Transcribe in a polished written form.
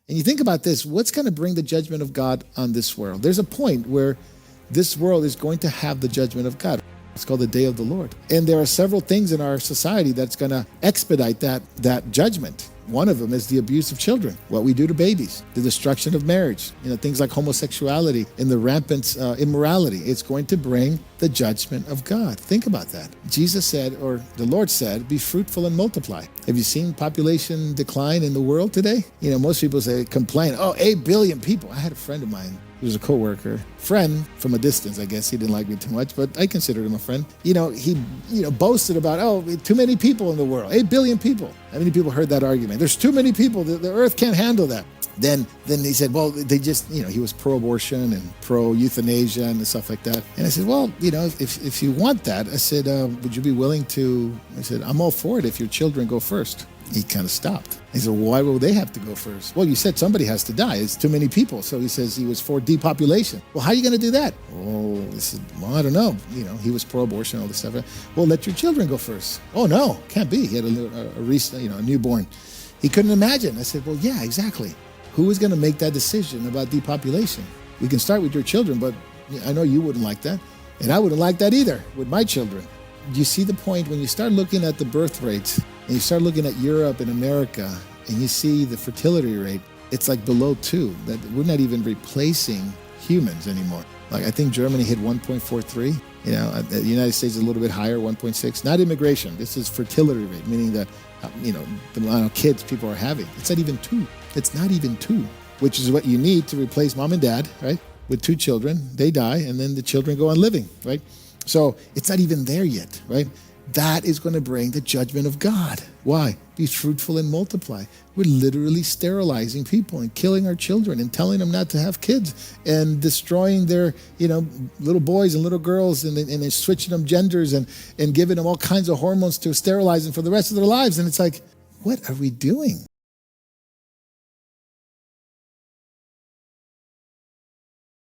And you think about this, what's going to bring the judgment of God on this world? There's a point where this world is going to have the judgment of God. It's called the day of the Lord. And there are several things in our society that's going to expedite that judgment. One of them is the abuse of children, what we do to babies, the destruction of marriage, things like homosexuality and the rampant immorality. It's going to bring the judgment of God. Think about that. Jesus said, or the Lord said, be fruitful and multiply. Have you seen population decline in the world today? Most people complain, 8 billion people. I had a friend of mine. He was a coworker, friend from a distance, I guess. He didn't like me too much, but I considered him a friend. He boasted about, too many people in the world, 8 billion people. How many people heard that argument? There's too many people. The earth can't handle that. Then he said, well, they just, he was pro-abortion and pro-euthanasia and stuff like that. And I said, well, if you want that, I said, would you be willing to, I said, I'm all for it if your children go first. He kind of stopped. He said, well, why will they have to go first? Well, you said somebody has to die. It's too many people. So he says he was for depopulation. Well, how are you going to do that? Oh, he said, well, I don't know. He was pro-abortion, all this stuff. Well, let your children go first. Oh, no, can't be. He had a newborn. He couldn't imagine. I said, well, yeah, exactly. Who is going to make that decision about depopulation? We can start with your children, but I know you wouldn't like that. And I wouldn't like that either with my children. Do you see the point when you start looking at the birth rates and you start looking at Europe and America and you see the fertility rate, it's like below 2, that we're not even replacing humans anymore. Like I think Germany hit 1.43. The United States is a little bit higher, 1.6. Not immigration. This is fertility rate, meaning that, the amount of kids people are having. It's not even 2. It's not even 2, which is what you need to replace mom and dad, right? With 2 children, they die, and then the children go on living, right? So it's not even there yet, right? That is going to bring the judgment of God. Why? Be fruitful and multiply. We're literally sterilizing people and killing our children and telling them not to have kids and destroying their, little boys and little girls and then switching them genders and giving them all kinds of hormones to sterilize them for the rest of their lives. And it's like, what are we doing?